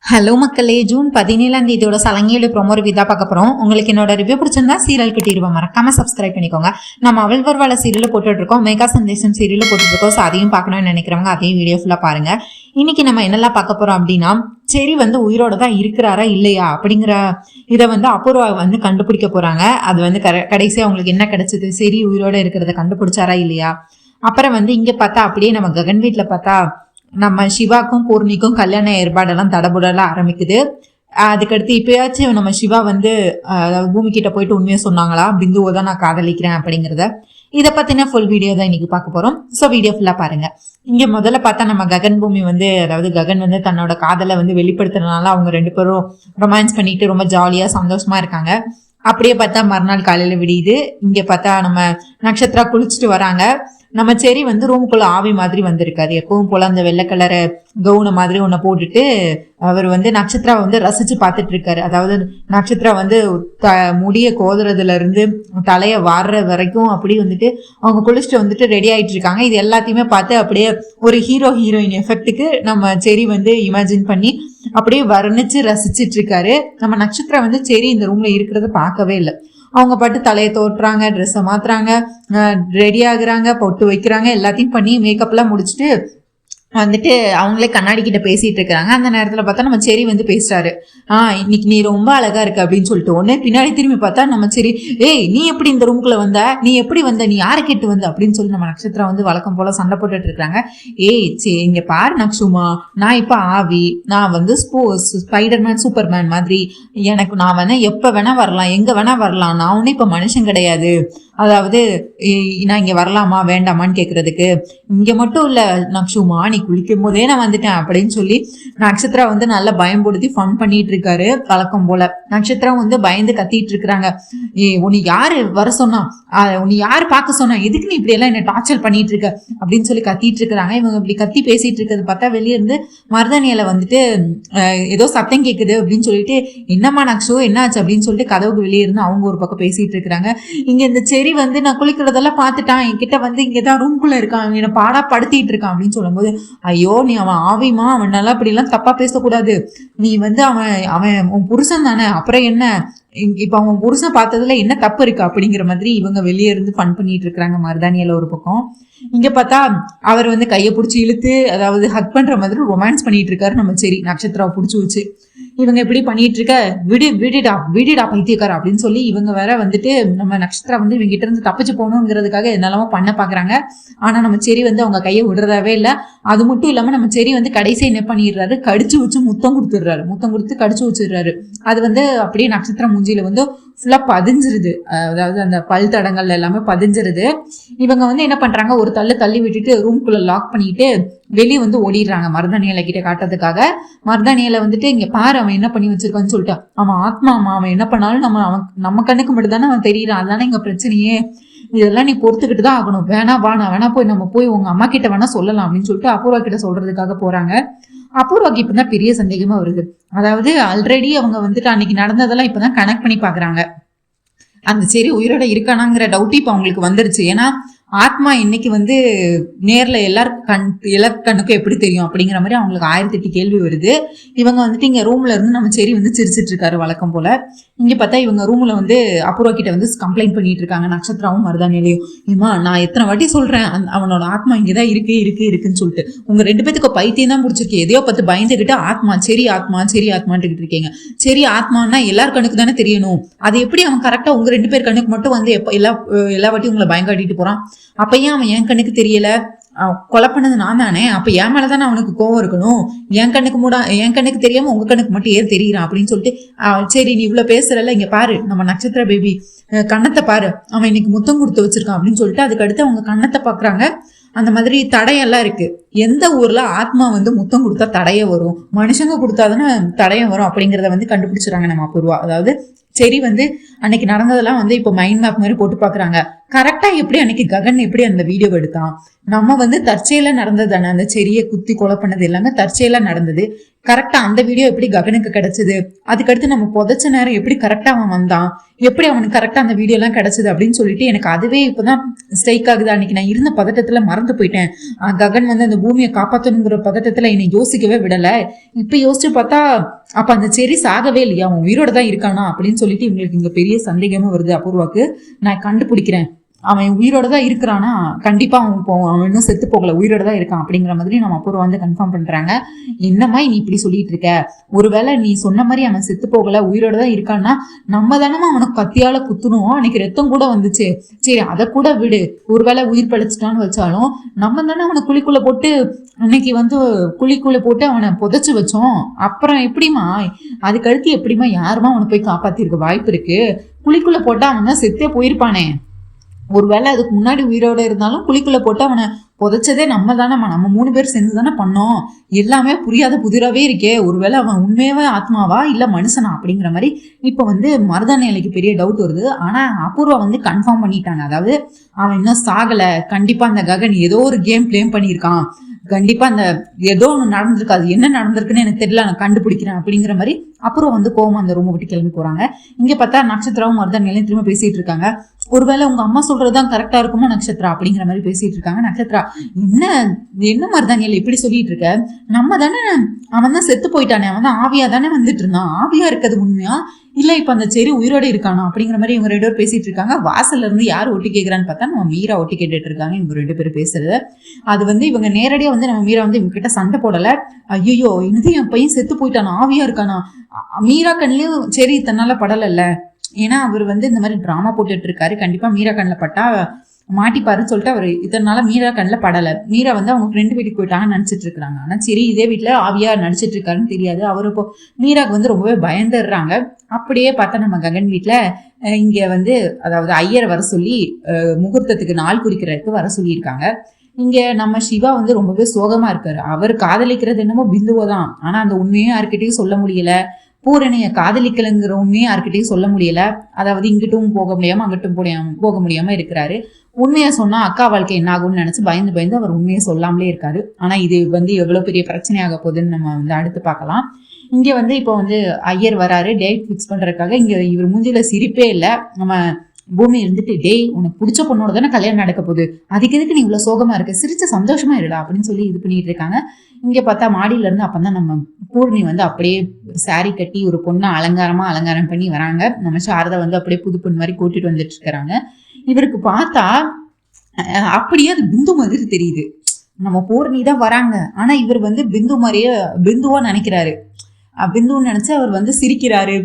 Hello மக்களே, June 17 சலங்கீடு promo review தான் பார்க்க போறோம். உங்களுக்கு என்னோட ரிவ்யூ பிடிச்சிருந்தா சீரியல் கட்டிடுவோம், மறக்காம சப்ஸ்கிரைப் பண்ணிக்கோங்க. நம்ம அவள் வருவாள சீரியல் போட்டுட்டு இருக்கோம், மேகா சந்தேசம் சீரியல் போட்டுட்டு இருக்கோம். ஸோ அதையும் பார்க்கணும்னு நினைக்கிறவங்க அதையும் வீடியோ ஃபுல்லா பாருங்க. இன்னைக்கு நம்ம என்னெல்லாம் பார்க்க போறோம் அப்படின்னா, சரி உயிரோட தான் இருக்கிறாரா இல்லையா அப்படிங்கிற இதை அபூர்வா கண்டுபிடிக்க போறாங்க. அது கடைசியா அவங்களுக்கு என்ன கிடைச்சது, சரி உயிரோட இருக்கிறத கண்டுபிடிச்சாரா இல்லையா. அப்புறம் இங்க பார்த்தா அப்படியே நம்ம ககன் வீட்டுல பார்த்தா நம்ம சிவாக்கும் பூர்ணிக்கும் கல்யாண ஏற்பாடெல்லாம் தடபுடலாம் ஆரம்பிக்குது. அதுக்கடுத்து இப்பயாச்சும் நம்ம சிவா பூமி கிட்ட போயிட்டு உண்மையை சொன்னாங்களா, பிந்துவை தான் நான் காதலிக்கிறேன் அப்படிங்கிறத. இதை பத்தின ஃபுல் வீடியோ தான் இன்னைக்கு பார்க்க போறோம். ஸோ வீடியோ ஃபுல்லா பாருங்க. இங்க முதல்ல பார்த்தா நம்ம ககன் பூமி ககன் தன்னோட காதலை வெளிப்படுத்துறதுனால அவங்க ரெண்டு பேரும் ரொமான்ஸ் பண்ணிட்டு ரொம்ப ஜாலியா சந்தோஷமா இருக்காங்க. அப்படியே பார்த்தா மறுநாள் காலையில விடியுது. இங்க பார்த்தா நம்ம நட்சத்திரா குளிச்சுட்டு வராங்க. நம்ம செரி ரூமுக்குள்ள ஆவி மாதிரி வந்திருக்காரு. எப்பவும் போல அந்த வெள்ளை கலரை கவுன மாதிரி ஒன்ன போட்டுட்டு அவர் நட்சத்திரா ரசிச்சு பார்த்துட்டு இருக்காரு. அதாவது நட்சத்திரா முடிய கோதுறதுல இருந்து தலைய வாடுற வரைக்கும் அப்படி அவங்க குளிச்சுட்டு ரெடி ஆயிட்டு இருக்காங்க. இது எல்லாத்தையுமே பார்த்து அப்படியே ஒரு ஹீரோயின் எஃபெக்டுக்கு நம்ம செரி இமேஜின் பண்ணி அப்படியே வர்ணிச்சு ரசிச்சிட்டு இருக்காரு. நம்ம நட்சத்திரா செரி இந்த ரூம்ல இருக்கிறத பார்க்கவே இல்லை. அவங்க பாட்டு தலையை தோட்டுறாங்க, ட்ரெஸ்ஸை மாத்துறாங்க, ரெடி ஆகுறாங்க, பொட்டு வைக்கிறாங்க, எல்லாத்தையும் பண்ணி மேக்கப்லாம் முடிச்சுட்டு அவங்களே கண்ணாடி கிட்ட பேசிட்டு இருக்கிறாங்க. அந்த நேரத்துல பார்த்தா நம்ம செரி பேசுறாரு. இன்னைக்கு நீ ரொம்ப அழகா இருக்கு அப்படின்னு சொல்லிட்டு உடனே பின்னாடி திரும்பி பார்த்தா நம்ம செரி, ஏய் நீ எப்படி இந்த ரூமுக்குள்ள வந்த, நீ எப்படி வந்த, நீ யாரை கேட்டு வந்த அப்படின்னு சொல்லி நம்ம நட்சத்திரா வழக்கம் போல சண்டை போட்டுட்டு இருக்காங்க. ஏய் இங்க பாரு நக்ஷுமா, நான் இப்ப ஆவி, நான் ஸ்பைடர்மேன் சூப்பர்மேன் மாதிரி, எனக்கு நான் எப்ப வேணா வரலாம், எங்க வேணா வரலாம், நான் ஒன்னும் இப்ப மனுஷன் கிடையாது. அதாவது நான் இங்க வரலாமா வேண்டாமான்னு கேக்குறதுக்கு, இங்க மட்டும் இல்ல நக்ஷுமா, நீ குளிக்கும் போதே நான் வந்துட்டேன் அப்படின்னு சொல்லி நட்சத்திரா நல்லா பயன்படுத்தி ஃபன் பண்ணிட்டு இருக்காரு வழக்கம் போல. நட்சத்திரா பயந்து கத்திட்டு இருக்கிறாங்க. உன்னை யாரு வர சொன்னா, உன்னை யாரு பார்க்க சொன்னா, எதுக்கு நீ இப்படி எல்லாம் என்ன டார்ச்சர் பண்ணிட்டு இருக்க அப்படின்னு சொல்லி கத்திட்டு இருக்கிறாங்க. இவங்க இப்படி கத்தி பேசிட்டு இருக்கிறது பார்த்தா வெளியே இருந்து மருதனியில ஏதோ சத்தம் கேக்குது அப்படின்னு சொல்லிட்டு, என்னம்மா நக்ஷு என்னாச்சு அப்படின்னு சொல்லிட்டு கதவுக்கு வெளியே இருந்து அவங்க ஒரு பக்கம் பேசிட்டு இருக்கிறாங்க. இங்க இந்த செரி நான் குளிக்கிறதெல்லாம் பார்த்துட்டான், என்கிட்ட இங்கதான் ரூம்குள்ள இருக்கான், என்னை பாடா படுத்திட்டு இருக்கான் அப்படின்னு சொல்லும்போது, ஐயோ நீ அவன் ஆவிமா, அவன் நல்லா இப்படி எல்லாம் தப்பா பேசக்கூடாது, நீ அவன் உன் புருஷன் தானே, அப்புறம் என்ன, இப்ப அவன் புருஷன் பார்த்ததுல என்ன தப்பு இருக்கு அப்படிங்கிற மாதிரி இவங்க வெளியே இருந்து ஃபன் பண்ணிட்டு இருக்கிறாங்க மருதானியில ஒரு பக்கம். இங்க பார்த்தா அவர் கையை பிடிச்சி இழுத்து, அதாவது ஹக் பண்ற மாதிரி ரொமான்ஸ் பண்ணிட்டு இருக்காரு நம்ம செரி நட்சத்திராவை பிடிச்சி வச்சு. இவங்க எப்படி பண்ணிட்டு இருக்க, விடிடா பைத்தியக்கார அப்படின்னு சொல்லி இவங்க வேற நம்ம நட்சத்திரா இவங்க கிட்ட இருந்து தப்பிச்சு போகணுங்கிறதுக்காக என்னெல்லாமோ பண்ண பாக்குறாங்க. ஆனா நம்ம செரி அவங்க கையை விடுறதாவே இல்லை. அது மட்டும் இல்லாம நம்ம செரி கடைசி என்ன பண்ணிடுறாரு, கடிச்சு வச்சு முத்தம் கொடுத்துடுறாரு, முத்தம் கொடுத்து கடிச்சு வச்சிடுறாரு. அது அப்படியே நட்சத்திரம் மூஞ்சியில ஃபுல்லா பதிஞ்சிருது, அதாவது அந்த பல் தடங்கள் எல்லாமே பதிஞ்சிருது. இவங்க என்ன பண்றாங்க, ஒரு தள்ளி விட்டுட்டு ரூம்குள்ள லாக் பண்ணிட்டு வெளியே ஓடிடுறாங்க மருதானியில கிட்ட காட்டுறதுக்காக. மருதானியில இங்க பாரு அவன் என்ன பண்ணி வச்சிருக்கான்னு சொல்லிட்டு, அவன் ஆத்மாமா, அவன் என்ன பண்ணாலும் நம்ம கண்ணுக்கு மட்டும் தானே அவன் தெரியறான், அதுதானே இங்க பிரச்சனையே, இதெல்லாம் நீ பொறுத்துக்கிட்டு தான் ஆகணும், வேணா நம்ம போய் உங்க அம்மா கிட்ட வேணா சொல்லலாம் அப்படின்னு சொல்லிட்டு அபூர்வா கிட்ட சொல்றதுக்காக போறாங்க. அபூர்வாக்கு இப்பதான் பெரிய சந்தேகமா வருது. அதாவது ஆல்ரெடி அவங்க அன்னைக்கு நடந்ததெல்லாம் இப்பதான் கனெக்ட் பண்ணி பாக்குறாங்க. அந்த சரி உயிரோட இருக்கானாங்கிற டவுட் இப்ப அவங்களுக்கு வந்துருச்சு. ஏன்னா ஆத்மா இன்னைக்கு நேர்ல எல்லார் கண்ணுக்கும் எப்படி தெரியும் அப்படிங்கிற மாதிரி அவங்களுக்கு 1008 கேள்வி வருது. இவங்க இங்க ரூம்ல இருந்து நம்ம சரி சிரிச்சிட்டு இருக்காரு வழக்கம் போல. இங்க பார்த்தா இவங்க ரூம்ல அபூர்வா கிட்ட கம்ப்ளைண்ட் பண்ணிட்டு இருக்காங்க நட்சத்திராவும் மருதானிலையும். இம்மா நான் எத்தனை வாட்டி சொல்றேன், அவனோட ஆத்மா இங்கதான் இருக்குன்னு சொல்லிட்டு, உங்க ரெண்டு பேத்துக்கு பைத்தியம் தான் பிடிச்சிருக்கு, எதையோ பார்த்து பயந்துகிட்டு சரி ஆத்மான்ட்டு இருக்கீங்க. சரி ஆத்மானா எல்லார் கண்ணுக்கு தானே தெரியணும், அது எப்படி அவன் கரெக்டா உங்க ரெண்டு பேர் கண்ணுக்கு மட்டும் எல்லா வாட்டியும் உங்களை பயம் காட்டிட்டு போறான், அப்ப ஏன் அவன் என் கண்ணுக்கு தெரியல, கொலை பண்ணது நான் தானே, அப்ப என் மேலதானே அவனுக்கு கோவம் இருக்கணும், என் கண்ணுக்கு தெரியாம உங்க கண்ணுக்கு மட்டும் ஏன் தெரியுறான் அப்படின்னு சொல்லிட்டு, சரி நீ இவ்வளவு பேசுறல, இங்க பாரு நம்ம நட்சத்திர பேபி கண்ணத்தை பாரு, அவன் இன்னைக்கு முத்தம் கொடுத்து வச்சிருக்கான் அப்படின்னு சொல்லிட்டு அதுக்கடுத்து அவங்க கண்ணத்தை பாக்குறாங்க. அந்த மாதிரி தடையெல்லாம் இருக்கு. எந்த ஊர்ல ஆத்மா முத்தம் கொடுத்தா தடைய வரும், மனுஷங்க கொடுத்தாதானே தடயம் வரும் அப்படிங்கிறத கண்டுபிடிச்சிடறாங்க நம்ம அபூர்வா. அதாவது சரி அன்னைக்கு நடந்ததெல்லாம் இப்போ மைண்ட் மேப் மாதிரி போட்டு பாக்குறாங்க. கரெக்டா எப்படி அன்னைக்கு ககன் எப்படி அந்த வீடியோ எடுத்தான், நம்ம தற்செயலா நடந்தது தானே, அந்த செடியை குத்தி கொலை பண்ணது எல்லாமே தற்செயலா நடந்தது, கரெக்டா அந்த வீடியோ எப்படி ககனுக்கு கிடைச்சது, அதுக்கடுத்து நம்ம புதைச்ச நேரம் எப்படி கரெக்டா அவன் வந்தான், எப்படி அவனுக்கு கரெக்டா அந்த வீடியோ எல்லாம் கிடைச்சது அப்படின்னு சொல்லிட்டு எனக்கு அதுவே இப்பதான் ஸ்ட்ரைக் ஆகுது. அன்னைக்கு நான் இருந்த பதட்டத்துல மறந்து போயிட்டேன், ககன் அந்த பூமியை காப்பாற்றணுங்கிற பதட்டத்துல என்னை யோசிக்கவே விடல. இப்ப யோசிச்சு பார்த்தா அப்ப அந்த செரி சாகவே இல்லையா, அவன் உயிரோட தான் இருக்கானா அப்படின்னு சொல்லிட்டு இவங்களுக்கு இங்க பெரிய சந்தேகமும் வருது அபூர்வாக்கு. நான் கண்டுபிடிக்கிறேன், அவன் உயிரோட தான் இருக்கிறானா, கண்டிப்பா அவன் இன்னும் செத்து போகல, உயிரோட தான் இருக்கான் அப்படிங்கிற மாதிரி நம்ம அப்புறம் வந்து கன்ஃபார்ம் பண்றாங்க. என்னம்மா நீ இப்படி சொல்லிட்டு இருக்க, ஒருவேளை நீ சொன்ன மாதிரி அவன் செத்து போகல உயிரோட தான் இருக்கான்னா நம்ம தானமா அவனுக்கு கத்தியால குத்தணும், அன்னைக்கு ரத்தம் கூட வந்துச்சு, சரி அதை கூட விடு, ஒருவேளை உயிர் பழிச்சிட்டான்னு வச்சாலும் நம்ம தானே அவனை குழிக்குள்ள போட்டு அன்னைக்கு வந்து குழிக்குள்ள போட்டு அவனை புதைச்சு வச்சோம், அப்புறம் எப்படிமா அதுக்கடுத்து எப்படிமா யாருமா அவனை போய் காப்பாத்திருக்க வாய்ப்பு இருக்கு, குழிக்குள்ள போட்டா அவன் தான் செத்தே போயிருப்பானே, ஒருவேளை அதுக்கு முன்னாடி உயிரோட இருந்தாலும் குழிக்குள்ள போட்டு அவனை புதைச்சதே நம்ம தானே, நம்ம 3 பேர் சேர்ந்து தானே பண்ணோம், எல்லாமே புரியாத புதிராவே இருக்கே, ஒருவேளை அவன் உண்மையாவே ஆத்மாவா இல்ல மனுஷனா அப்படிங்கிற மாதிரி இப்ப வந்து மருதாணி அலைக்கு பெரிய டவுட் வருது. ஆனா அபூர்வா வந்து கன்ஃபார்ம் பண்ணிட்டாங்க, அதாவது அவன் இன்னும் சாகல, கண்டிப்பா அந்த ககன் ஏதோ ஒரு கேம் பிளே பண்ணியிருக்கான், கண்டிப்பா அந்த ஏதோ ஒன்று நடந்திருக்கு, அது என்ன நடந்திருக்குன்னு எனக்கு தெரியல, நான் கண்டுபிடிக்கிறேன் அப்படிங்கிற மாதிரி அப்புறம் வந்து கோவமா அந்த ரூமை விட்டு கிளம்பி போறாங்க. இங்க பார்த்தா நட்சத்திரம் மருதாணிலையும் திரும்ப பேசிட்டு இருக்காங்க. ஒருவேளை உங்க அம்மா சொல்றதுதான் கரெக்டா இருக்குமோ நட்சத்திரா அப்படிங்கிற மாதிரி பேசிட்டு இருக்காங்க. நட்சத்திரா என்ன மருதாணியில இப்படி சொல்லிட்டு இருக்க, நம்ம தானே அவன் தான் செத்து போயிட்டானே, அவன் தான் ஆவியா தானே வந்துட்டு இருந்தான், ஆவியா இருக்கிறது உண்மையா இல்ல இப்ப அந்த செரி உயிரோட இருக்கானா அப்படிங்கிற மாதிரி இவங்க 2 பேரும் பேசிட்டு இருக்காங்க. வாசல்ல இருந்து யார் ஒட்டி கேட்கறான்னு பார்த்தா நம்ம மீரா ஒட்டி கேட்டுட்டு இருக்காங்க இவங்க 2 பேரும் பேசுறது. அது வந்து இவங்க நேரடியா வந்து நம்ம மீரா வந்து இவங்க கிட்ட சண்டை போடல, ஐயோ என்னது என் பையன் செத்து போயிட்டானா ஆவியா இருக்கானா, மீரா கண்ணிலையும் சரி தன்னால படல, ஏன்னா அவர் வந்து இந்த மாதிரி டிராமா போட்டுட்டு இருக்காரு, கண்டிப்பா மீரா கண்ணில் பட்டா மாட்டிப்பாருன்னு சொல்லிட்டு அவர் இதனால மீரா கண்ணில் படலை. மீரா வந்து அவங்க ஃப்ரெண்டு வீட்டுக்கு போயிட்டாங்கன்னு நினச்சிட்டு இருக்காங்க. ஆனால் சரி இதே வீட்டில் ஆவியா நடிச்சிட்டு இருக்காருன்னு தெரியாது. அவர் இப்போ மீராக்கு வந்து ரொம்பவே பயந்துடுறாங்க. அப்படியே பார்த்தா நம்ம ககன் வீட்டில் இங்கே வந்து அதாவது ஐயரை வர சொல்லி முகூர்த்தத்துக்கு நாள் குறிக்கிறதுக்கு வர சொல்லியிருக்காங்க. இங்கே நம்ம சிவா வந்து ரொம்பவே சோகமாக இருக்காரு. அவர் காதலிக்கிறது என்னமோ பிந்துவோ தான், ஆனால் அந்த உண்மையும் யாருக்கிட்டையும் சொல்ல முடியல, பூரணிய காதலிக்கலைங்கிற உண்மையும் யாருக்கிட்டையும் சொல்ல முடியல, அதாவது இங்கிட்டும் போக முடியாம அங்கிட்டும் போக முடியாம இருக்கிறாரு. உண்மையை சொன்னா அக்கா வாழ்க்கை என்ன ஆகும்னு நினைச்சு பயந்து அவர் உண்மையை சொல்லாமலே இருக்காரு. ஆனா இது வந்து எவ்வளவு பெரிய பிரச்சனையாக போகுதுன்னு நம்ம வந்து அடுத்து பார்க்கலாம். இங்க வந்து இப்போ வந்து ஐயர் வராரு டேட் ஃபிக்ஸ் பண்றதுக்காக. இங்க இவர் மூஞ்சில சிரிப்பே இல்லை. நம்ம பூமி இருந்துட்டு, டேய் உனக்கு பிடிச்ச பொண்ணோட தானே கல்யாணம் நடக்க போகுது, அதுக்கு எதுக்கு நீ இவ்வளவு சோகமா இருக்க, சிரிச்ச சந்தோஷமா இருடா அப்படின்னு சொல்லி இது பண்ணிட்டு இருக்காங்க. இங்க பார்த்தா மாடியில இருந்து அப்பதான் நம்ம பூர்ணி வந்து அப்படியே சாரி கட்டி ஒரு பொண்ணை அலங்காரம் பண்ணி வராங்க. நம்ம சாரதா வந்து அப்படியே புது பொண்ணு மாதிரி கூட்டிட்டு வந்துட்டு இருக்கிறாங்க. இவருக்கு பார்த்தா அப்படியே அது பிந்து மாதிரி தெரியுது. நம்ம பூர்ணி தான் வராங்க, ஆனா இவர் வந்து பிந்து மாதிரியே பிந்துவா நினைக்கிறாரு. பிந்துன்னு நினைச்சு அவர் வந்து சிரிக்கிறாரு.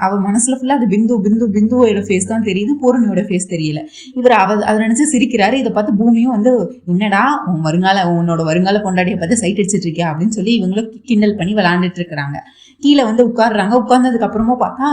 அவர் மனசுல ஃபுல்லா அது பிந்துவோட ஃபேஸ் தான் தெரியுது, பூரணியோட ஃபேஸ் தெரியல. இவர் அதை நினைச்சு சிரிக்கிறாரு. இதை பார்த்து பூமியும் வந்து என்னடா உன்னோட வருங்கால பொண்டாட்டியை பார்த்து சைட் அடிச்சிட்டு இருக்கியா அப்படின்னு சொல்லி இவங்களும் கிண்டல் பண்ணி விளையாண்டுட்டு இருக்கிறாங்க. கீழே வந்து உட்காடுறாங்க. உட்கார்ந்ததுக்கு அப்புறமா பார்த்தா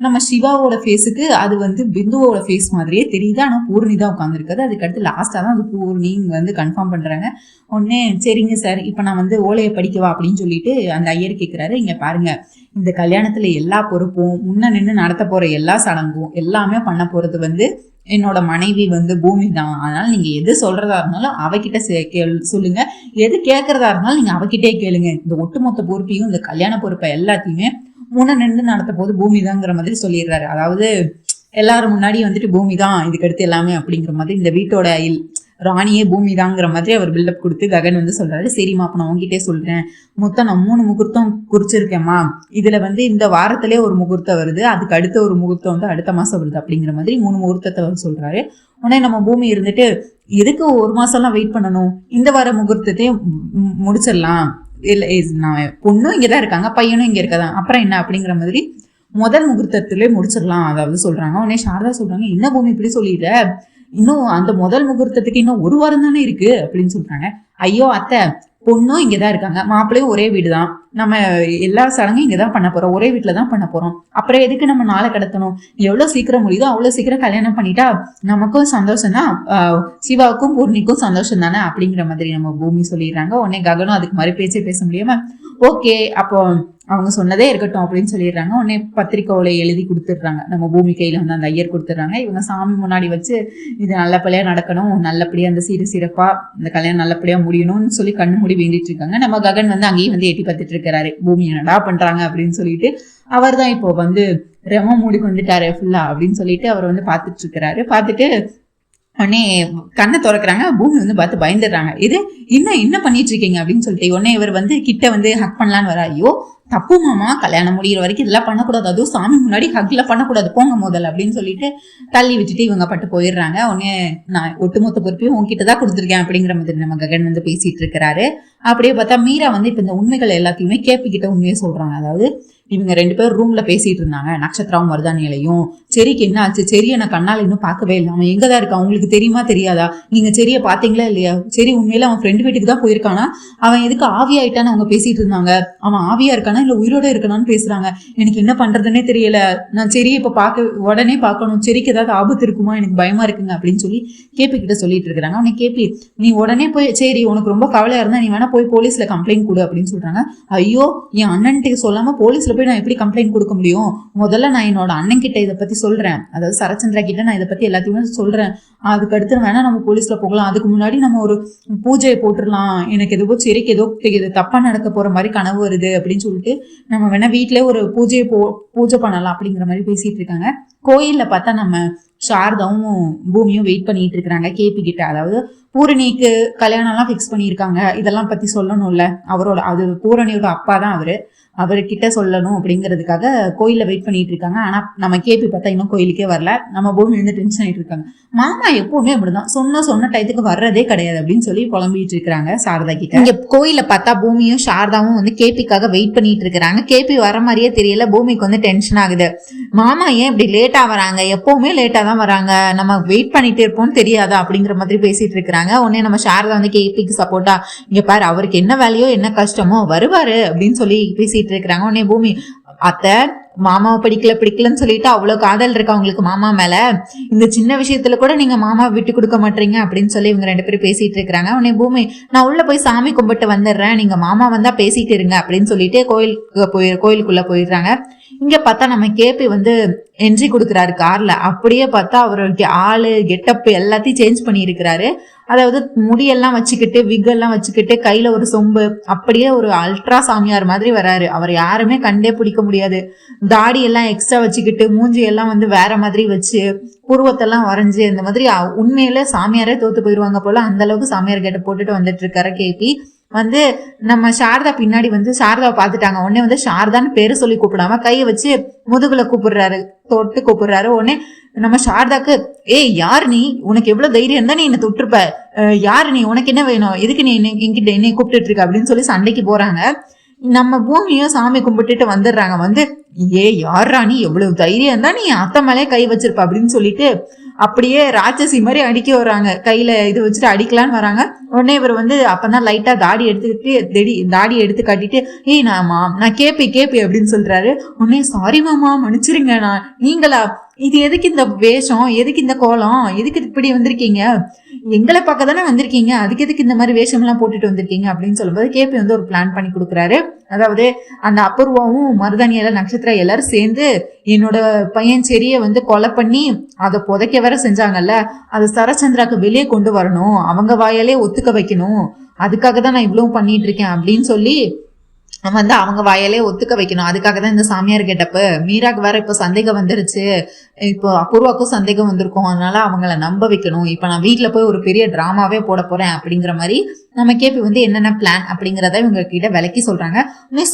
நம்ம சிவாவோட ஃபேஸுக்கு அது வந்து பிந்துவோட ஃபேஸ் மாதிரியே தெரியுது, ஆனா பூர்ணி தான் உட்காந்துருக்காது. அதுக்கடுத்து லாஸ்டா தான் அது பூர்ணி வந்து கன்ஃபார்ம் பண்றாங்க. உடனே சரிங்க சார், இப்ப நான் வந்து ஓலையை படிக்கவா அப்படின்னு சொல்லிட்டு அந்த ஐயர் கேட்கிறாரு. இங்க பாருங்க, இந்த கல்யாணத்துல எல்லா பொறுப்பும் முன்ன நின்று நடத்த போற எல்லா சடங்கும் எல்லாமே பண்ண போறது வந்து என்னோட மனைவி வந்து பூமி தான். அதனால நீங்க எது சொல்றதா இருந்தாலும் அவகிட்ட சொல்லுங்க, எது கேட்கறதா இருந்தாலும் நீங்க அவகிட்டே கேளுங்க. இந்த ஒட்டுமொத்த பொறுப்பையும் இந்த கல்யாண பொறுப்பை எல்லாத்தையுமே முன்ன நின்று நடத்த போது பூமி தாங்கிற மாதிரி சொல்லிடுறாரு. அதாவது எல்லாரும் முன்னாடி வந்துட்டு பூமி தான் இதுக்கடுத்து எல்லாமே அப்படிங்கிற மாதிரி, இந்த வீட்டோட ராணியே பூமி தாங்கிற மாதிரி அவர் பில்டப் கொடுத்து ககன் வந்து சொல்றாரு. சரிம்மா, அப்ப நான் உங்ககிட்டே சொல்றேன், மொத்தம் நான் 3 முகூர்த்தம் குறிச்சிருக்கேம்மா, இதுல வந்து இந்த வாரத்திலே ஒரு முகூர்த்தம் வருது, அதுக்கு அடுத்த ஒரு முகூர்த்தம் வந்து அடுத்த மாசம் வருது அப்படிங்கிற மாதிரி 3 முகூர்த்தத்தை அவர் சொல்றாரு. உடனே நம்ம பூமி இருந்துட்டு, எதுக்கு 1 மாசம்லாம் வெயிட் பண்ணணும், இந்த வார முகூர்த்தத்தையும் முடிச்சிடலாம், இல்லை நான் பொண்ணும் இங்கதான் இருக்காங்க பையனும் இங்க இருக்கதான், அப்புறம் என்ன அப்படிங்கிற மாதிரி முதல் முகூர்த்தத்திலே முடிச்சிடலாம் அதாவது சொல்றாங்க. உடனே சாரதா சொல்றாங்க, என்ன பூமி இப்படி சொல்லிடுற, இன்னும் அந்த முதல் முகூர்த்தத்துக்கு இன்னும் 1 வாரம் தானே இருக்கு அப்படின்னு சொல்றாங்க. ஐயோ அத்தை, பொண்ணும் இங்கதான் இருக்காங்க, மாப்பிள்ளையும் ஒரே வீடு தான், நம்ம எல்லா சடங்கும் இங்கதான் பண்ண போறோம், ஒரே வீட்டுல தான் பண்ண போறோம், அப்புறம் எதுக்கு நம்ம நாளை கடத்தணும், எவ்வளவு சீக்கிரம் முடியுதோ அவ்வளவு சீக்கிரம் கல்யாணம் பண்ணிட்டா நமக்கும் சந்தோஷம் தான், சிவாவுக்கும் பூர்ணிக்கும் சந்தோஷம் தானே அப்படிங்கிற மாதிரி நம்ம பூமி சொல்லிடுறாங்க. உடனே ககனும் அதுக்கு மாதிரி பேச முடியாம ஓகே அப்போ அவங்க சொன்னதே இருக்கட்டும் அப்படின்னு சொல்லிடுறாங்க. உடனே பத்திரிக்கை எழுதி கொடுத்துடுறாங்க. நம்ம பூமி கையில வந்து அந்த ஐயர் கொடுத்துட்றாங்க. இவங்க சாமி முன்னாடி வச்சு இது நல்லபடியா நடக்கணும், நல்லபடியா அந்த சிறப்பா இந்த கல்யாணம் நல்லபடியா முடியணும்னு சொல்லி கண்ணு மூடி வேண்டிட்டு இருக்காங்க. நம்ம ககன் வந்து அங்கேயும் வந்து எட்டி பார்த்துட்டு இருக்கிறாரு, பூமி என்னடா பண்றாங்க அப்படின்னு சொல்லிட்டு. அவர் தான் இப்போ வந்து ரெமோ மூடிக்கு வந்துட்டாரு ஃபுல்லா அப்படின்னு சொல்லிட்டு அவர் வந்து பார்த்துட்டு இருக்கிறாரு. பார்த்துட்டு உடனே கண்ணை திறக்கிறாங்க. பூமி வந்து பார்த்து பயந்துடுறாங்க. இது என்ன பண்ணிட்டு இருக்கீங்க அப்படின்னு சொல்லிட்டு உடனே இவர் வந்து கிட்ட வந்து ஹக் பண்ணலான்னு வர, ஐயோ தப்பு மாமா, கல்யாணம் முடிகிற வரைக்கும் இதெல்லாம் பண்ணக்கூடாது, அதுவும் சாமி முன்னாடி ஹக்ல பண்ணக்கூடாது, போங்க முதல்ல அப்படின்னு சொல்லிட்டு தள்ளி விட்டுட்டு இவங்க பட்டு போயிடுறாங்க. உடனே நான் ஒட்டுமொத்த பொறுப்பையும் உங்ககிட்ட தான் கொடுத்துருக்கேன் அப்படிங்கிற மாதிரி நம்ம ககன் வந்து பேசிட்டு இருக்கிறாரு. அப்படியே பார்த்தா மீரா வந்து இப்ப இந்த உண்மைகள் எல்லாத்தையுமே கேபி கிட்ட உண்மையை சொல்றாங்க. அதாவது இவங்க 2 பேரும் ரூம்ல பேசிட்டு இருந்தாங்க, நட்சத்திரம் மருதானியிலையும். செரிக்கு என்ன ஆச்சு, செரியை நான் கண்ணால இன்னும் பார்க்கவே இல்லை, அவன் எங்கதான் இருக்கான், உங்களுக்கு தெரியுமா தெரியாதா, நீங்க செரியை பாத்தீங்களா இல்லையா, சரி உண்மையில அவன் ஃப்ரெண்டு வீட்டுக்கு தான் போயிருக்கானா, அவன் எதுக்கு ஆவி ஆயிட்டான்னு அவங்க பேசிட்டு இருந்தாங்க, அவன் ஆவியா இருக்கானா இல்ல உயிரோட இருக்கானான்னு பேசுறாங்க, எனக்கு என்ன பண்றதுன்னே தெரியல, நான் செரியை இப்ப உடனே பார்க்கணும், செரிக்கு ஏதாவது ஆபத்து இருக்குமா, எனக்கு பயமா இருக்குங்க அப்படின்னு சொல்லி கேபி கிட்ட சொல்லிட்டு இருக்கிறாங்க. அவனை கேபி, நீ உடனே போய் சரி உனக்கு ரொம்ப கவலையா இருந்தா நீ வேணா போய் போலீஸ்ல கம்ப்ளைண்ட் கொடு அப்படின்னு சொல்றாங்க. ஐயோ, என் அண்ணன்ட்டு சொல்லாம போலீஸ்ல போய் நான் எப்படி கம்ப்ளைண்ட் கொடுக்க முடியும், முதல்ல நான் என்னோட அண்ணன் கிட்ட இதை பத்தி சொல்றேன், அதாவது சரச்சந்திரா கிட்ட நான் இதை பத்தி எல்லாத்தையுமே சொல்றேன், அதுக்கு அடுத்து வேணா நம்ம போலீஸ்ல போகலாம், அதுக்கு முன்னாடி நம்ம ஒரு பூஜையை போட்டுடலாம், எனக்கு எதுவோ செரிக்கு ஏதோ தப்பா நடக்க போற மாதிரி கனவு வருது அப்படின்னு சொல்லிட்டு நம்ம வேணா வீட்டிலே ஒரு பூஜை பண்ணலாம் அப்படிங்கிற மாதிரி பேசிட்டு இருக்காங்க. கோயில்ல பார்த்தா நம்ம சாரதாவும் பூமியும் வெயிட் பண்ணிட்டு இருக்கிறாங்க கேபி கிட்ட. அதாவது பூரணிக்கு கல்யாணம் எல்லாம் ஃபிக்ஸ் பண்ணியிருக்காங்க, இதெல்லாம் பத்தி சொல்லணும்ல, அவரோட அது பூரணியோட அப்பா தான் அவர்கிட்ட சொல்லணும் அப்படிங்கிறதுக்காக கோயில்ல வெயிட் பண்ணிட்டு இருக்காங்க. ஆனா நம்ம கேபி பார்த்தா இன்னும் கோயிலுக்கே வரல. நம்ம பூமி வந்து டென்ஷன் ஆயிட்டு இருக்காங்க. மாமா எப்பவுமே அப்படிதான், சொன்ன டயத்துக்கு வர்றதே கிடையாது அப்படின்னு சொல்லி புலம்பிட்டு இருக்காங்க சாரதா கிட்ட. இங்க கோயில பார்த்தா பூமியும் சாரதாவும் வந்து கேபிக்காக வெயிட் பண்ணிட்டு இருக்கிறாங்க. கேபி வர மாதிரியே தெரியல. பூமிக்கு வந்து டென்ஷன் ஆகுது. மாமா ஏன் இப்படி லேட்டா வராங்க, எப்பவுமே லேட்டா தான் வராங்க, நம்ம வெயிட் பண்ணிட்டு இருப்போம்னு தெரியாதா அப்படிங்கிற மாதிரி பேசிட்டு இருக்கிறாங்க. உடனே நம்ம சாரதா வந்து கேபிக்கு சப்போர்ட்டா, இங்க பாரு அவருக்கு என்ன வேலையோ என்ன கஷ்டமோ வருவாரு அப்படின்னு சொல்லி பேசிட்டு இருக்கிறாங்க. உடனே பூமி, அத்தை மாமாவை பிடிக்கலன்னு சொல்லிட்டு அவ்வளவு காதல் இருக்கு அவங்களுக்கு மாமா மேல, இந்த சின்ன விஷயத்துல கூட நீங்க மாமா விட்டு கொடுக்க மாட்டீங்க அப்படின்னு சொல்லி இவங்க 2 பேரும் பேசிட்டு இருக்கிறாங்க. உடனே பூமி, நான் உள்ள போய் சாமி கும்பிட்டு வந்துடுறேன், நீங்க மாமா வந்தா பேசிட்டு இருங்க அப்படின்னு சொல்லிட்டு கோயிலுக்குள்ள போயிடுறாங்க. இங்க பார்த்தா நம்ம கேபி வந்து என்ட்ரி கொடுக்குறாரு கார்ல. அப்படியே பார்த்தா அவருக்கு ஆளு கெட்டப் எல்லாத்தையும் சேஞ்ச் பண்ணி இருக்கிறாரு. அதாவது முடியெல்லாம் வச்சுக்கிட்டு விக்கெல்லாம் வச்சுக்கிட்டு கையில ஒரு சொம்பு, அப்படியே ஒரு அல்ட்ரா சாமியார் மாதிரி வராரு. அவர் யாருமே கண்டே பிடிக்க முடியாது. தாடி எல்லாம் எக்ஸ்ட்ரா வச்சுக்கிட்டு மூஞ்சி எல்லாம் வந்து வேற மாதிரி வச்சு புருவத்தெல்லாம் வரைஞ்சு இந்த மாதிரி உண்மையில சாமியாரே தோத்து போயிருவாங்க போல, அந்த அளவுக்கு சாமியார் கெட்ட போட்டுட்டு வந்துட்டு இருக்காரு கேபி. வந்து நம்ம சாரதா பின்னாடி வந்து சாரதாவை பார்த்துட்டாங்க. உடனே வந்து சாரதான்னு பேரு சொல்லி கூப்பிடாம கையை வச்சு முதுகுல கூப்பிடுறாரு, தொட்டு கூப்பிடுறாரு. உடனே நம்ம சாரதாக்கு, ஏய் யாரு நீ, உனக்கு எவ்வளவு தைரியம் இருந்தா நீ என்ன தொட்டிருப்ப, யாரு நீ, உனக்கு என்ன வேணும், எதுக்கு நீ என்கிட்ட என்னை கூப்பிட்டு இருக்க அப்படின்னு சொல்லி சண்டைக்கு போறாங்க. நம்ம பூமியும் சாமி கும்பிட்டுட்டு வந்துடுறாங்க. வந்து யாரா நீ, எவ்வளவு தைரியம் தான் நீ அத்தை மேலே கை வச்சிருப்ப அப்படின்னு சொல்லிட்டு அப்படியே ராட்சசி மாதிரி அடிக்க வர்றாங்க. கையில இது வச்சுட்டு அடிக்கலான்னு வராங்க. உடனே இவர் வந்து அப்பதான் லைட்டா தாடி எடுத்து காட்டிட்டு, ஏய் நான் கேபி அப்படின்னு சொல்றாரு. உடனே சாரி மாமா மன்னிச்சிருங்க, நீங்களா, இது எதுக்கு இந்த வேஷம், எதுக்கு இந்த கோலம், எதுக்கு இப்படி வந்திருக்கீங்க, எங்களை பார்க்க தானே வந்திருக்கீங்க, அதுக்கு எதுக்கு இந்த மாதிரி வேஷம் எல்லாம் போட்டுட்டு வந்திருக்கீங்க அப்படின்னு சொல்லும்போது கேபி வந்து ஒரு பிளான் பண்ணி கொடுக்குறாரு. அதாவது அந்த அபூர்வாவும் மருதானியில நட்சத்திரம் எல்லாரும் சேர்ந்து என்னோட பையன் செரியை வந்து கொலை பண்ணி அதை புதைக்க வர செஞ்சாங்கல்ல, அது சரச்சந்திராக்கு வெளியே கொண்டு வரணும், அவங்க வாயாலே ஒத்துக்க வைக்கணும், அதுக்காக தான் நான் இவ்வளவு பண்ணிட்டு இருக்கேன் அப்படின்னு சொல்லி வந்து அவங்க வாயாலே ஒத்துக்க வைக்கணும், அதுக்காக தான் இந்த சாமியார் கெட்டப்பு. மீராக்கு வேற இப்போ சந்தேகம் வந்துருச்சு, இப்போ அபூர்வாக்கும் சந்தேகம் வந்திருக்கும், அதனால அவங்கள நம்ப வைக்கணும், இப்போ நான் வீட்டுல போய் ஒரு பெரிய டிராமாவே போட போறேன் அப்படிங்கிற மாதிரி நம்ம கேபி வந்து என்னென்ன பிளான் அப்படிங்கிறத இவங்க கிட்ட விளக்கி சொல்றாங்க.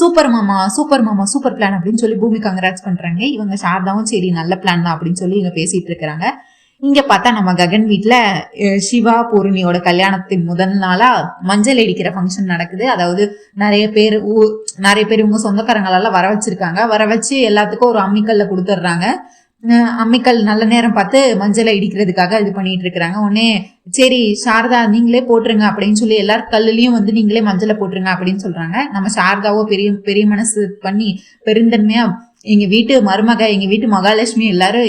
சூப்பர் மாமா சூப்பர் பிளான் அப்படின்னு சொல்லி பூமி கங்கராட்ஸ் பண்றாங்க. இவங்க சாரதாவும் சரி நல்ல பிளான் தான் அப்படின்னு சொல்லி இவங்க பேசிட்டு இருக்கிறாங்க. இங்க பார்த்தா நம்ம ககன் வீட்டுல சிவா பூர்ணியோட கல்யாணத்தின் முதல் நாளா மஞ்சள் அடிக்கிற ஃபங்க்ஷன் நடக்குது. அதாவது நிறைய பேர் இவங்க சொந்தக்காரங்களெல்லாம் வர வச்சிருக்காங்க. வர வச்சு எல்லாத்துக்கும் ஒரு அம்மிக்கல்ல கொடுத்துட்றாங்க. அம்மிக்கல் நல்ல நேரம் பார்த்து மஞ்சளை இடிக்கிறதுக்காக இது பண்ணிட்டு இருக்கிறாங்க. உடனே சரி சாரதா நீங்களே போட்டுருங்க அப்படின்னு சொல்லி எல்லாரும் கல்லுலயும் வந்து நீங்களே மஞ்சளை போட்டுருங்க அப்படின்னு சொல்றாங்க. நம்ம சாரதாவோ பெரிய மனசு பண்ணி பெருந்தன்மையா, எங்க வீட்டு மருமக, எங்க வீட்டு மகாலட்சுமி எல்லாரும்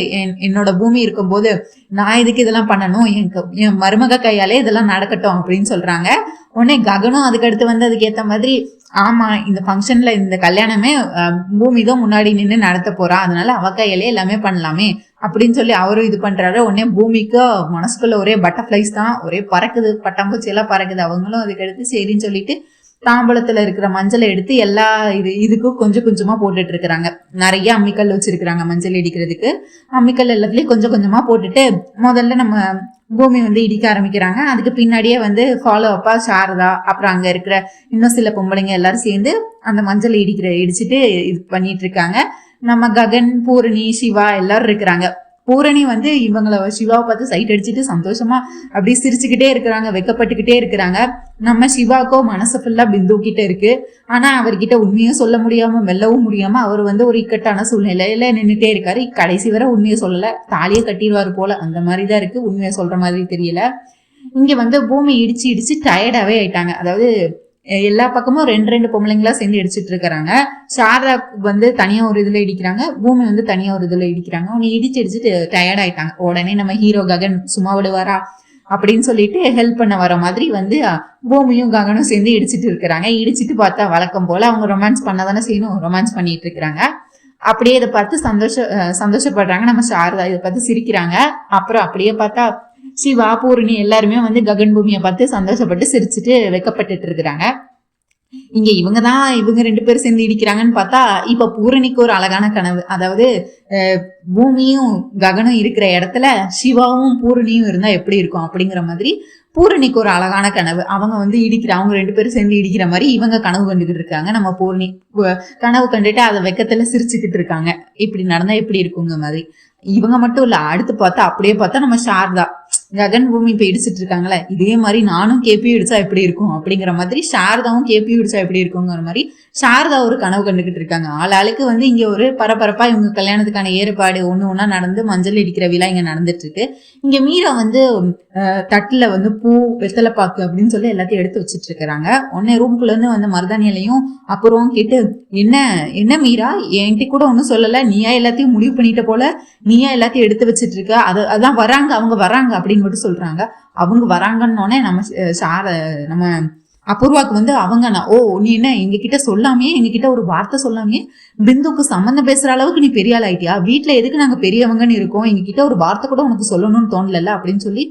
என்னோட பூமி இருக்கும்போது நான் இதுக்கு இதெல்லாம் பண்ணணும், என் மருமக கையாலே இதெல்லாம் நடக்கட்டும் அப்படின்னு சொல்றாங்க. உடனே ககனும் அதுக்கடுத்து வந்து அதுக்கு ஏத்த மாதிரி, ஆமா இந்த ஃபங்க்ஷன்ல இந்த கல்யாணமே பூமி தான் முன்னாடி நின்று நடத்த போறா, அதனால அவ கையாலே எல்லாமே பண்ணலாமே அப்படின்னு சொல்லி அவரும் இது பண்றாரு. உடனே பூமிக்கு மனசுக்குள்ள ஒரே பட்டர்ஃபிளைஸ் தான், ஒரே பறக்குது, பட்டாம்பூச்சி எல்லாம் பறக்குது. அவங்களும் அதுக்கடுத்து சரின்னு சொல்லிட்டு தாம்பூலத்துல இருக்கிற மஞ்சளை எடுத்து எல்லா இதுக்கும் கொஞ்சம் கொஞ்சமா போட்டுட்டு இருக்கிறாங்க. நிறைய அம்மிக்கல் வச்சிருக்கிறாங்க மஞ்சள் இடிக்கிறதுக்கு. அம்மிக்கல் எல்லாத்துலயும் கொஞ்சம் கொஞ்சமா போட்டுட்டு முதல்ல நம்ம பூமி வந்து இடிக்க ஆரம்பிக்கிறாங்க. அதுக்கு பின்னாடியே வந்து ஃபாலோ அப்பா சாரதா, அப்புறம் அங்க இருக்கிற இன்னும் சில பொம்பளைங்க எல்லாரும் சேர்ந்து அந்த மஞ்சள் இடிச்சிட்டு இது பண்ணிட்டு இருக்காங்க. நம்ம ககன், பூரணி, சிவா எல்லாரும் இருக்கிறாங்க. பூரணி வந்து இவங்கள சிவாவை பார்த்து சைட் அடிச்சுட்டு சந்தோஷமா அப்படியே சிரிச்சுக்கிட்டே இருக்கிறாங்க, வெக்கப்பட்டுக்கிட்டே இருக்கிறாங்க. நம்ம சிவாக்கோ மனசு ஃபுல்லா பிந்து கிட்ட இருக்கு. ஆனா அவர்கிட்ட உண்மையும் சொல்ல முடியாம மெல்லவும் முடியாம அவர் வந்து ஒரு இக்கட்டான சூழ்நிலையில நின்றுட்டே இருக்காரு. கடைசி வரை உண்மையை சொல்லல, தாலியை கட்டிடுவாரு போல, அந்த மாதிரிதான் இருக்கு. உண்மையை சொல்ற மாதிரி தெரியல. இங்க வந்து பூமி இடிச்சு இடிச்சு டயர்டாவே ஆயிட்டாங்க. அதாவது எல்லா பக்கமும் ரெண்டு பொம்பளைங்களா சேர்ந்து இடிச்சிட்டு இருக்கிறாங்க. சாரதா வந்து தனியா ஒரு இதுல இடிக்கிறாங்க, பூமி வந்து தனியா ஒரு இதுல இடிக்கிறாங்க. அவங்க இடிச்சிட்டு டயர்ட் ஆயிட்டாங்க. உடனே நம்ம ஹீரோ ககன் சும்மா விடுவாரா அப்படின்னு சொல்லிட்டு ஹெல்ப் பண்ண வர மாதிரி வந்து பூமியும் ககனும் சேர்ந்து இடிச்சிட்டு இருக்கிறாங்க. இடிச்சிட்டு பார்த்தா வழக்கம் போல அவங்க ரொமான்ஸ் பண்ணதானே செய்யணும், ரொமான்ஸ் பண்ணிட்டு இருக்கிறாங்க. அப்படியே இதை பார்த்து சந்தோஷப்படுறாங்க. நம்ம சாரதா இதை பார்த்து சிரிக்கிறாங்க. அப்புறம் அப்படியே பார்த்தா சிவா, பூரணி எல்லாருமே வந்து ககன் பூமியை பார்த்து சந்தோஷப்பட்டு சிரிச்சுட்டு வெக்கப்பட்டு இருக்கிறாங்க. இவங்க 2 பேரும் சேர்ந்து இடிக்கிறாங்கன்னு பார்த்தா இப்ப பூரணிக்கு ஒரு அழகான கனவு. அதாவது பூமியும் ககனும் இருக்கிற இடத்துல சிவாவும் பூரணியும் இருந்தா எப்படி இருக்கும் அப்படிங்கிற மாதிரி பூரணிக்கு ஒரு அழகான கனவு. அவங்க வந்து அவங்க 2 பேரும் சேர்ந்து இடிக்கிற மாதிரி இவங்க கனவு கண்டுகிட்டு இருக்காங்க. நம்ம பூரணி கனவு கண்டுட்டு அதை வெக்கத்துல சிரிச்சுக்கிட்டு இருக்காங்க. இப்படி நடந்தா எப்படி இருக்குங்க மாதிரி. இவங்க மட்டும் இல்ல, அடுத்து பார்த்தா அப்படியே பார்த்தா நம்ம சாரதா ககன் பூமி இப்ப இடிச்சிட்டு இருக்காங்களே, இதே மாதிரி நானும் கேபி இடிச்சா எப்படி இருக்கும் அப்படிங்கிற மாதிரி சாரதாவும் கேபி இடிச்சா எப்படி இருக்குங்கிற மாதிரி சாரதா ஒரு கனவு கண்டுகிட்டு இருக்காங்க. ஆளாளுக்கு வந்து இங்க ஒரு பரபரப்பா இவங்க கல்யாணத்துக்கான ஏற்பாடு ஒண்ணா நடந்து மஞ்சள் இடிக்கிற விழா இங்க நடந்துட்டு இருக்கு. இங்க மீரா வந்து தட்டுல வந்து பூ, வெத்தலை பாக்கு அப்படின்னு சொல்லி எல்லாத்தையும் எடுத்து வச்சிட்டு இருக்கிறாங்க. உடனே ரூம்குள்ள இருந்து வந்த மருதானியிலையும் அப்புறம் கேட்டு, என்ன மீரா என்கிட்ட கூட ஒன்னும் சொல்லல, நீயா எல்லாத்தையும் முடிவு பண்ணிட்ட போல, நீயா எல்லாத்தையும் எடுத்து வச்சிட்டு இருக்க, அதான் வராங்க, அவங்க வராங்க அப்படின்னு மட்டும் சொல்றாங்க. அவங்க வராங்கன்னொடனே நம்ம அபூர்வாக்கு வந்து நீ என்ன எங்ககிட்ட சொல்லாமே, எங்ககிட்ட ஒரு வார்த்தை சொல்லாமே பிந்துக்கு சம்மந்தம் பேசுற அளவுக்கு நீ பெரிய ஆள் ஆயிட்டியா? வீட்டுல எதுக்கு நாங்க பெரியவங்கன்னு இருக்கோம், எங்ககிட்ட ஒரு வார்த்தை கூட உனக்கு சொல்லணும்னு தோணல அப்படின்னு சொல்லி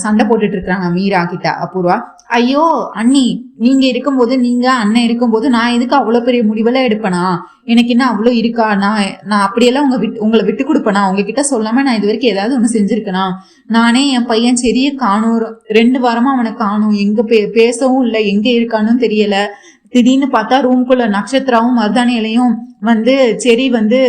சண்டை போட்டுட்டு இருக்காங்க மீரா கிட்ட அபூர்வா. ஐயோ அண்ணி, நீங்க இருக்கும்போது, நீங்க அண்ணன் இருக்கும்போது நான் எதுக்கு அவ்வளவு பெரிய முடிவெல்லாம் எடுப்பேனா? எனக்கு என்ன அவ்வளவு இருக்கா? நான் அப்படியெல்லாம் உங்களை விட்டு கொடுப்பேனா? உங்ககிட்ட சொல்லாம நான் இது வரைக்கும் ஏதாவது ஒண்ணு செஞ்சிருக்கேனா? நானே என் பையன் சரியே காணும், 2 வாரமா அவனை காணும், எங்க பேசவும் இல்லை, எங்க இருக்கான்னு தெரியல. திடீர்னு பார்த்தா ரூம்குள்ள நட்சத்திராவும் மருதானியிலையும் வந்து சரி வந்து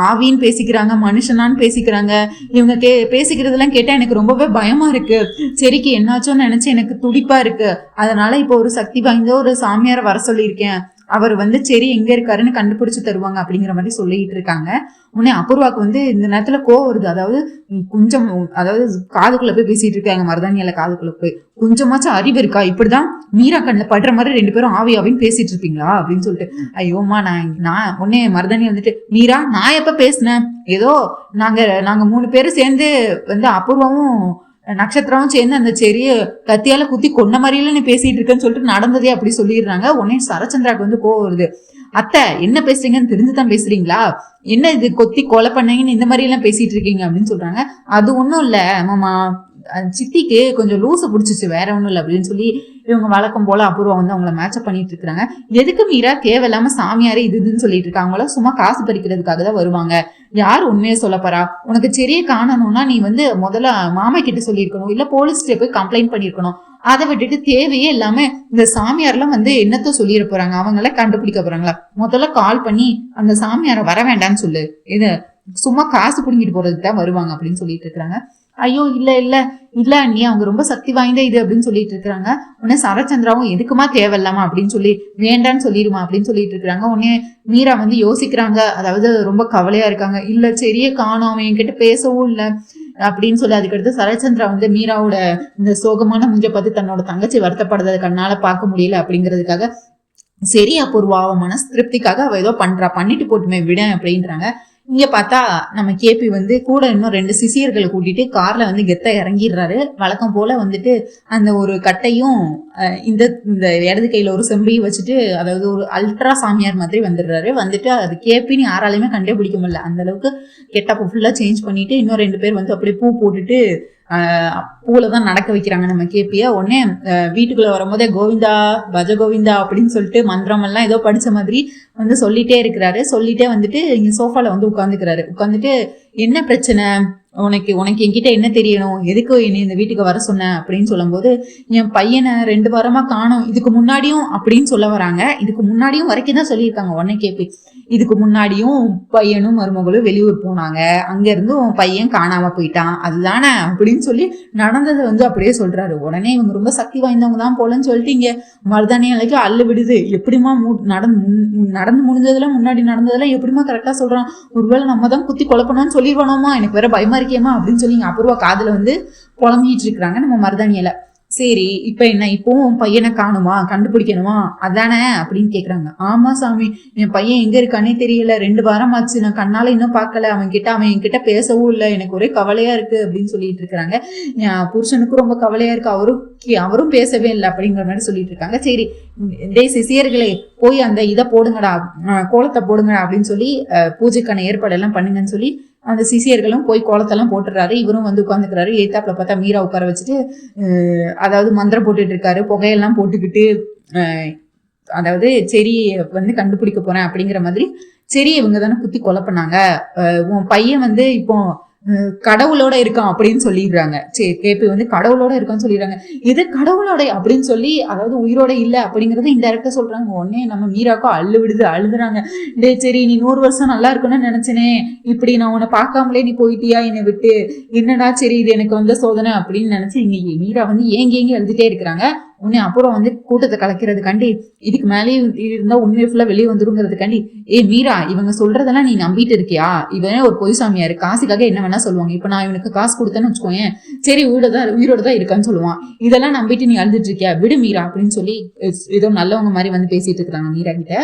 ஆவின்னு பேசிக்கிறாங்க, மனுஷனான்னு பேசிக்கிறாங்க. இவங்க பேசிக்கிறதெல்லாம் கேட்டா எனக்கு ரொம்பவே பயமா இருக்கு. சரிக்கு என்னாச்சோன்னு நினைச்சு எனக்கு துடிப்பா இருக்கு. அதனால இப்போ ஒரு சக்தி வாய்ந்த ஒரு சாமியாரை வர சொல்லியிருக்கேன். அவர் வந்து சரி எங்க இருக்காருன்னு கண்டுபிடிச்சு தருவாங்க அப்படிங்கிற மாதிரி சொல்லிட்டு இருக்காங்க. உடனே அபூர்வாக்கு வந்து இந்த நேரத்துல கோவம் வருது. அதாவது காதுக்குள்ள போய் பேசிட்டு இருக்காங்க மருதானியால. காதுக்குள்ள போய் கொஞ்சமாச்சும் அறிவு இருக்கா? இப்படிதான் மீரா கண்ணில் படுற மாதிரி 2 பேரும் ஆவின்னு பேசிட்டு இருப்பீங்களா அப்படின்னு சொல்லிட்டு, ஐயோமா நான் உடனே மருதானி வந்துட்டு, மீரா நான் எப்ப பேசினேன்? ஏதோ நாங்க 3 பேரும் சேர்ந்து வந்து அபூர்வாவும் நட்சத்திரமும் சேர்ந்து அந்த செடிய கத்தியால குத்தி கொன்ன மாதிரியில நீ பேசிட்டு இருக்கன்னு சொல்லிட்டு நடந்ததே அப்படி சொல்லிடுறாங்க. உடனே சரச்சந்திராக்கு வந்து கோவம் வருது. அத்தை என்ன பேசுறீங்கன்னு தெரிஞ்சுதான் பேசுறீங்களா? என்ன இது கொத்தி கொலை பண்ணீங்கன்னு இந்த மாதிரி எல்லாம் பேசிட்டு இருக்கீங்க அப்படின்னு சொல்றாங்க. அது ஒண்ணும் இல்ல மாமா, சித்திக்கு கொஞ்சம் லூசு பிடிச்சிச்சு, வேற ஒண்ணும் இல்லை அப்படின்னு சொல்லி இவங்க வழக்கம் போல அபூர்வம் வந்து அவங்கள மேட்சப் பண்ணிட்டு இருக்காங்க. எதுக்கு மீரா தேவையில்லாம சாமியாரு இதுன்னு சொல்லிட்டு இருக்காங்களோ? சும்மா காசு பறிக்கிறதுக்காக தான் வருவாங்க. யார் உண்மையை சொல்ல போறா? உனக்கு சரியே காணணும்னா நீ வந்து முதல்ல மாமா கிட்ட சொல்லியிருக்கணும், இல்ல போலீஸ்கிட்ட போய் கம்ப்ளைண்ட் பண்ணிருக்கணும். அதை விட்டுட்டு தேவையே இல்லாம இந்த சாமியார்லாம் வந்து என்னத்த சொல்லிட போறாங்க? அவங்கள கண்டுபிடிக்க போறாங்களா? முதல்ல கால் பண்ணி அந்த சாமியாரை வர வேண்டாம்னு சொல்லு, இது சும்மா காசு புடுங்கிட்டு போறதுக்கு தான் வருவாங்க அப்படின்னு சொல்லிட்டு இருக்காங்க. ஐயோ இல்ல நீ அவங்க ரொம்ப சக்தி வாய்ந்த இது அப்படின்னு சொல்லிட்டு இருக்காங்க. உடனே சரச்சந்திராவும் எதுக்குமா தேவையில்லாமா அப்படின்னு சொல்லி வேண்டான்னு சொல்லிடுமா அப்படின்னு சொல்லிட்டு இருக்காங்க. உடனே மீரா வந்து யோசிக்கிறாங்க, அதாவது ரொம்ப கவலையா இருக்காங்க. இல்ல சரியே காணும், அவன் என்கிட்ட பேசவும் இல்லை அப்படின்னு சொல்லி. அதுக்கடுத்து சரச்சந்திரா வந்து மீராவோட இந்த சோகமான முஞ்ச பார்த்து தன்னோட தங்கச்சி வருத்தப்படுறத கண்ணால பார்க்க முடியல அப்படிங்கிறதுக்காக சரி அபூர்வா அவன் மனசு திருப்திக்காக அவ ஏதோ பண்ணிட்டு போட்டுமே விட அப்படின்றாங்க. இங்க பார்த்தா நம்ம கேபி வந்து கூட இன்னும் 2 சிசியர்களை கூட்டிட்டு கார்ல வந்து கெத்த இறங்கிடுறாரு. வழக்கம் போல வந்துட்டு அந்த ஒரு கட்டையும் இந்த இடது கையில ஒரு செம்பையும் வச்சுட்டு, அதாவது ஒரு அல்ட்ரா சாமியார் மாதிரி வந்துடுறாரு. வந்துட்டு அது கேபின்னு யாராலையுமே கண்டே பிடிக்க முடியல, அந்த அளவுக்கு கெட்டப்ப ஃபுல்லா சேஞ்ச் பண்ணிட்டு இன்னும் 2 பேர் வந்து அப்படியே பூ போட்டுட்டு பூல தான் நடக்க வைக்கிறாங்க நம்ம கேபிய. உடனே வீட்டுக்குள்ள வரும்போதே கோவிந்தா பஜ கோவிந்தா அப்படின்னு சொல்லிட்டு மந்திரம் எல்லாம் ஏதோ படிச்ச மாதிரி வந்து சொல்லிட்டே இருக்கிறாரு. சொல்லிட்டே வந்துட்டு இங்க சோஃபால வந்து உட்காந்துக்கிறாரு. உட்காந்துட்டு என்ன பிரச்சனை, உனக்கு என்கிட்ட என்ன தெரியணும், எதுக்கு என்னை இந்த வீட்டுக்கு வர சொன்ன அப்படின்னு சொல்லும்போது, என் பையனை 2 வாரமா காணோம், இதுக்கு முன்னாடியும் அப்படின்னு சொல்ல வராங்க. இதுக்கு முன்னாடியும் வரைக்கும் தான் சொல்லியிருக்காங்க. உடனே கேப்பி, இதுக்கு முன்னாடியும் பையனும் மருமகளும் வெளியூர் போனாங்க, அங்க இருந்து உன் பையன் காணாம போயிட்டான், அதுதானே அப்படின்னு சொல்லி நடந்ததை வந்து அப்படியே சொல்றாரு. உடனே இவங்க ரொம்ப சக்தி வாய்ந்தவங்க தான் போலன்னு சொல்லிட்டு இங்க மருதாணி அலைக்கு அள்ளு விடுது. எப்படிமா நடந்து முடிஞ்சதெல்லாம் முன்னாடி நடந்ததெல்லாம் எப்படிமா கரெக்டா சொல்றான், ஒருவேளை நம்ம தான் குத்தி குழப்பணும்னு சொல்லிடுவானோமா, எனக்கு வேற பயமா இருக்கேமா அப்படின்னு சொல்லி அபூர்வா காதுல வந்து புலம்பிட்டு இருக்கிறாங்க நம்ம மருதாணியில. சரி இப்ப என்ன, இப்பவும் பையனை காணுமா, கண்டுபிடிக்கணுமா அதானே அப்படின்னு கேக்குறாங்க. ஆமா சாமி, என் பையன் எங்க இருக்கானே தெரியல, 2 வாரம் ஆச்சு, நான் கண்ணால இன்னும் பார்க்கல, அவன் என்கிட்ட பேசவும் இல்லை, எனக்கு ஒரே கவலையா இருக்கு அப்படின்னு சொல்லிட்டு இருக்கிறாங்க. என் புருஷனுக்கும் ரொம்ப கவலையா இருக்கு, அவரும் பேசவே இல்லை அப்படிங்கிற மாதிரி சொல்லிட்டு இருக்காங்க. சரி சிசியர்களே போய் அந்த இதை போடுங்கடா, கோலத்தை போடுங்கடா அப்படின்னு சொல்லி பூஜைக்கான ஏற்பாடு எல்லாம் பண்ணுங்கன்னு சொல்லி அந்த சிசியர்களும் போய் கோலத்தெல்லாம் போட்டுறாரு. இவரும் வந்து உட்காந்துக்கிறாரு. எய்தாப்புல பார்த்தா மீரா உட்கார வச்சுட்டு அதாவது மந்திரம் போட்டுட்டு இருக்காரு, புகையெல்லாம் போட்டுக்கிட்டு. அதாவது சரி வந்து கண்டுபிடிக்க போறேன் அப்படிங்கிற மாதிரி. சரி இவங்க தானே குத்தி கொலை பண்ணாங்க, உன் பையன் வந்து இப்போ கடவுளோட இருக்கான் அப்படின்னு சொல்லிடுறாங்க. சரி கேபி வந்து கடவுளோட இருக்கான்னு சொல்லிடுறாங்க. இது கடவுளோட அப்படின்னு சொல்லி, அதாவது உயிரோட இல்லை அப்படிங்கறத இன்டைரக்டா சொல்றாங்க. உடனே நம்ம மீராக்கும் அழுதுறாங்க. டே சரி நீ 100 வருஷம் நல்லா இருக்குன்னு நினைச்சனே, இப்படி நான் உன்னை பார்க்காமலே நீ போயிட்டியா என்னை விட்டு, என்னடா சரி இது எனக்கு வந்த சோதனை அப்படின்னு நினைச்சு இங்க மீரா வந்து ஏங்கி எழுதிட்டே இருக்கிறாங்க. உடனே அப்புறம் வந்து கூட்டத்தை கலைக்கிறதுக்காண்டி, இதுக்கு மேலே இருந்தா உண்மையை ஃபுல்லா வெளியே வந்துருங்கிறதுக்காண்டி, மீரா இவங்க சொல்றதெல்லாம் நீ நம்பிட்டு இருக்கியா, இவனே ஒரு பொய் சாமியாரு, காசுக்காக என்ன வேணா சொல்லுவாங்க, இப்ப நான் இவனுக்கு காசு கொடுத்தேன்னு வச்சுக்கோயேன், சரி உயிரோட தான் இருக்கான்னு சொல்லுவான், இதெல்லாம் நம்பிட்டு நீ அழுதுட்டு இருக்கியா, விடு மீரா அப்படின்னு சொல்லி ஏதோ நல்லவங்க மாதிரி வந்து பேசிட்டு இருக்கிறாங்க மீரா கிட்ட.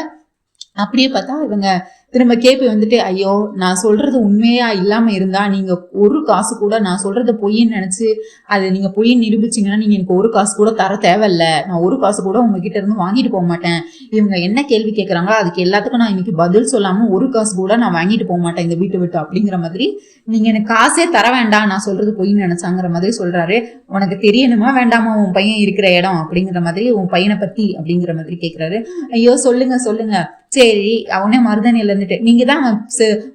அப்படியே பார்த்தா இவங்க திரும்ப கேபி வந்துட்டு, ஐயோ நான் சொல்றது உண்மையா இல்லாம இருந்தா நீங்க ஒரு காசு கூட, நான் சொல்றது பொய்ன்னு நினைச்சு அது நீங்க பொய்ன்னு நிரூபிச்சிங்கன்னா நீங்க எனக்கு ஒரு காசு கூட தர தேவையில்ல, நான் ஒரு காசு கூட உங்ககிட்ட இருந்து வாங்கிட்டு போக மாட்டேன், இவங்க என்ன கேள்வி கேட்கறாங்களோ அதுக்கு எல்லாத்துக்கும் நான் இன்னைக்கு பதில் சொல்லாம ஒரு காசு கூட நான் வாங்கிட்டு போக மாட்டேன் இந்த வீட்டை விட்டு அப்படிங்கிற மாதிரி, நீங்க எனக்கு காசே தர வேண்டாம், நான் சொல்றது பொய்ன்னு நினைச்சாங்கிற மாதிரி சொல்றாரு. உனக்கு தெரியணுமா வேண்டாமா உன் பையன் இருக்கிற இடம் அப்படிங்கிற மாதிரி, உன் பையனை பத்தி அப்படிங்கிற மாதிரி கேட்கிறாரு. ஐயோ சொல்லுங்க. சரி அவனே மருதாணியில இருந்துட்டு, நீங்க தான்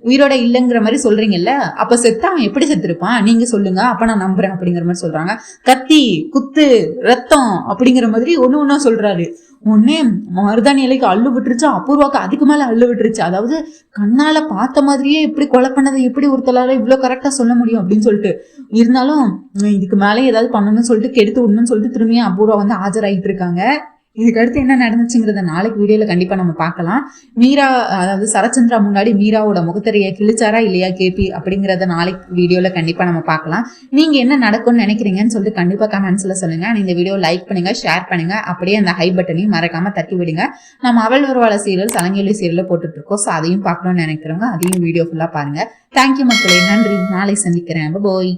உயிரோட இல்லைங்கிற மாதிரி சொல்றீங்கல்ல, அப்ப செத்தா அவன் எப்படி செத்துருப்பான் நீங்க சொல்லுங்க, அப்ப நான் நம்புறேன் அப்படிங்கிற மாதிரி சொல்றாங்க. கத்தி குத்து ரத்தம் அப்படிங்கிற மாதிரி ஒண்ணு சொல்றாரு. உடனே மருதாணி இலைக்கு அள்ளு விட்டுருச்சு, அபூர்வாக்கு அதுக்கு மேல அள்ளு விட்டுருச்சு. அதாவது கண்ணால பார்த்த மாதிரியே எப்படி கொலை பண்ணதை எப்படி ஒருத்தலால இவ்வளவு கரெக்டா சொல்ல முடியும் அப்படின்னு சொல்லிட்டு, இருந்தாலும் இதுக்கு மேலே ஏதாவது பண்ணணும்னு சொல்லிட்டு கெடுத்து விடணும்னு சொல்லிட்டு திரும்பியும் அபூர்வா வந்து ஆஜராயிட்டு இருக்காங்க. இதுக்கு அடுத்து என்ன நடந்துச்சுங்கிறத நாளைக்கு வீடியோல கண்டிப்பா நம்ம பார்க்கலாம். மீரா அதாவது சரச்சந்திரா முன்னாடி மீராவோட முகத்தறையை கிழிச்சாரா இல்லையா கேபி அப்படிங்கறத நாளைக்கு வீடியோல கண்டிப்பா நம்ம பார்க்கலாம். நீங்க என்ன நடக்கும்னு நினைக்கிறீங்கன்னு சொல்லிட்டு கண்டிப்பா கமெண்ட்ஸ்ல சொல்லுங்க. இந்த வீடியோ லைக் பண்ணுங்க, ஷேர் பண்ணுங்க, அப்படியே அந்த ஹை பட்டனையும் மறக்காம தட்டி விடுங்க. நம்ம அவள் வருவாள சீரியல் சலங்கேலி சீரியல் போட்டுட்டு இருக்கோம். ஸோ அதையும் பார்க்கணும்னு நினைக்கிறவங்க அதையும் வீடியோ ஃபுல்லா பாருங்க. தேங்க்யூ மக்களே, நன்றி. நாளை சந்திக்கிறேன். பாய்.